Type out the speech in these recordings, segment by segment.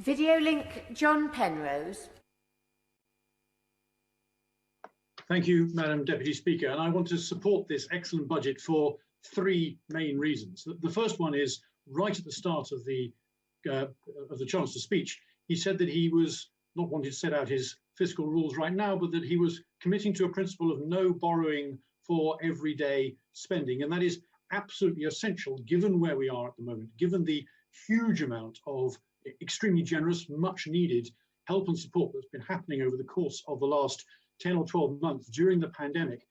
Video link John Penrose. Thank you, Madam Deputy Speaker. And I want to support this excellent budget for three main reasons. The first one is right at the start of the Chancellor's speech. He said that he was not wanting to set out his fiscal rules right now, but that he was committing to a principle of no borrowing for everyday spending. And that is absolutely essential given where we are at the moment, given the huge amount of extremely generous, much needed help and support that's been happening over the course of the last 10 or 12 months during the pandemic.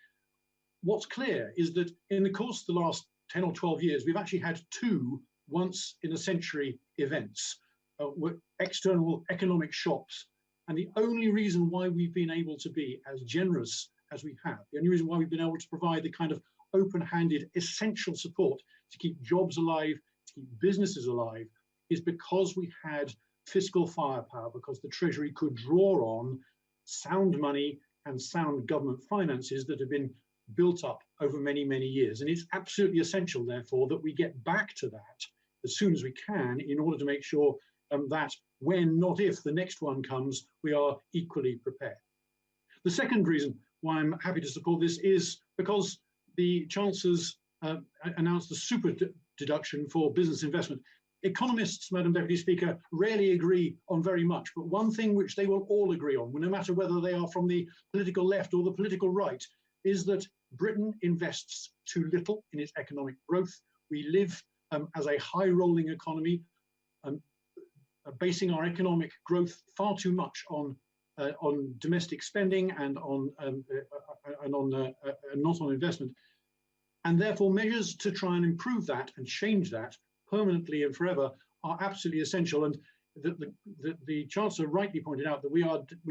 What's clear is that in the course of the last 10 or 12 years, we've actually had two once in a century events, external economic shocks. And the only reason why we've been able to be as generous as we have, the only reason why we've been able to provide the kind of open-handed, essential support to keep jobs alive, to keep businesses alive, is because we had fiscal firepower, because the Treasury could draw on sound money and sound government finances that have been built up over many, many years. And it's absolutely essential, therefore, that we get back to that as soon as we can in order to make sure that when, not if, the next one comes, we are equally prepared. The second reason why I'm happy to support this is because the Chancellor's announced the super deduction for business investment. Economists, Madam Deputy Speaker, rarely agree on very much, but one thing which they will all agree on, no matter whether they are from the political left or the political right, is that Britain invests too little in its economic growth. We live as a high-rolling economy, basing our economic growth far too much on domestic spending and not on investment. And therefore, measures to try and improve that and change that permanently and forever are absolutely essential. And the Chancellor rightly pointed out that we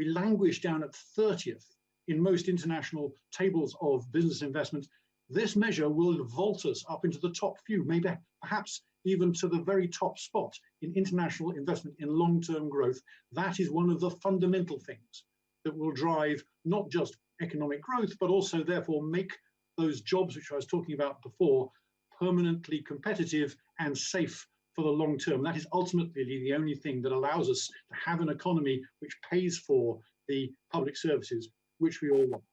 languish down at 30th in most international tables of business investment. This measure will vault us up into the top few, maybe perhaps even to the very top spot in international investment in long-term growth. That is one of the fundamental things that will drive not just economic growth, but also therefore make those jobs which I was talking about before permanently competitive and safe for the long term. That is ultimately the only thing that allows us to have an economy which pays for the public services which we all want.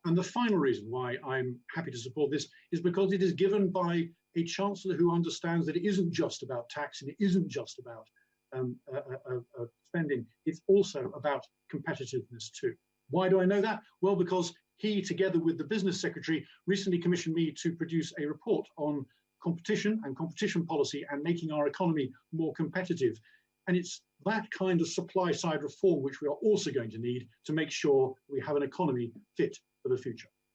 And the final reason why I'm happy to support this is because it is given by a Chancellor who understands that it isn't just about tax and it isn't just about spending, it's also about competitiveness too. Why do I know that? Well, because he, together with the Business Secretary, recently commissioned me to produce a report on competition and competition policy and making our economy more competitive. And it's that kind of supply side reform which we are also going to need to make sure we have an economy fit for the future.